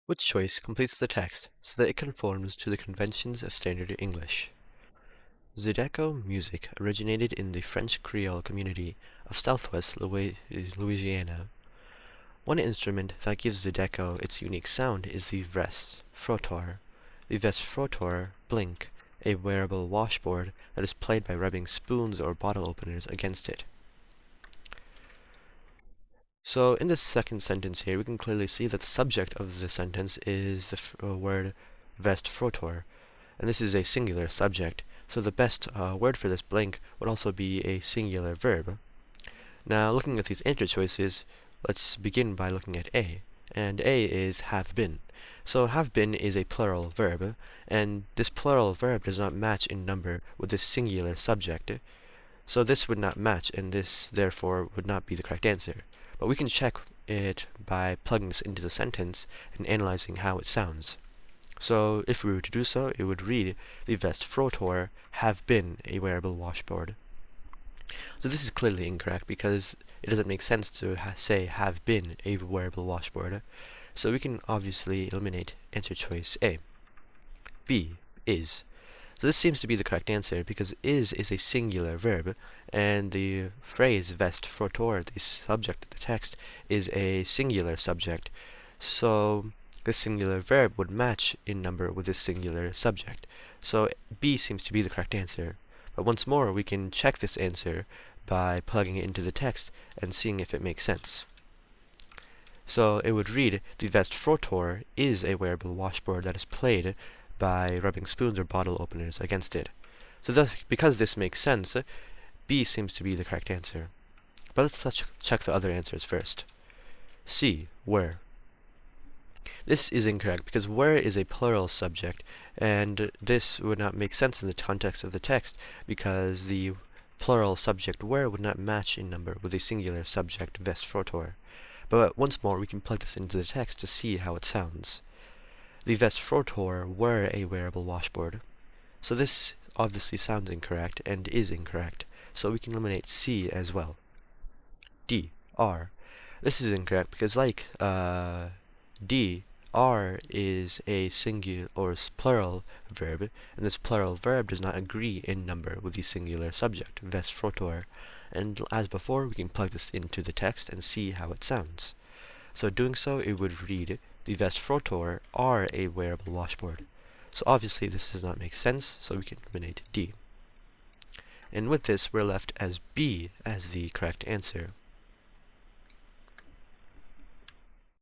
Which choice completes the text so that it conforms to the conventions of standard English? Zydeco music originated in the French Creole community of southwest Louisiana. One instrument that gives Zydeco its unique sound is the veste frottoir. The veste frottoir blink, a wearable washboard that is played by rubbing spoons or bottle openers against it. So in this second sentence here, we can clearly see that the subject of the sentence is the word veste frottoir, and this is a singular subject, so the best word for this blank would also be a singular verb. Now, looking at these answer choices, let's begin by looking at A, and A is have been. So have been is a plural verb, and this plural verb does not match in number with this singular subject. So this would not match, and this therefore would not be the correct answer. But we can check it by plugging this into the sentence and analyzing how it sounds. So if we were to do so, it would read, the veste frottoir have been a wearable washboard. So this is clearly incorrect because it doesn't make sense to say have been a wearable washboard. So we can obviously eliminate answer choice A. B, is. So this seems to be the correct answer because is a singular verb, and the phrase veste frottoir, the subject of the text, is a singular subject. So this singular verb would match in number with this singular subject. So B seems to be the correct answer. But once more, we can check this answer by plugging it into the text and seeing if it makes sense. So it would read, the veste frottoir is a wearable washboard that is played by rubbing spoons or bottle openers against it. So thus, because this makes sense, B seems to be the correct answer. But let's check the other answers first. C, where. This is incorrect because where is a plural subject, and this would not make sense in the context of the text because the plural subject where would not match in number with a singular subject veste frottoir. But once more, we can plug this into the text to see how it sounds. The veste frottoir were a wearable washboard. So this obviously sounds incorrect and is incorrect, so we can eliminate C as well. D, R. This is incorrect because like D, R is a singular or plural verb, and this plural verb does not agree in number with the singular subject, veste frottoir. And as before, we can plug this into the text and see how it sounds. So doing so, it would read, the veste frottoir are a wearable washboard. So obviously this does not make sense, so we can eliminate D. And with this, we're left as B as the correct answer.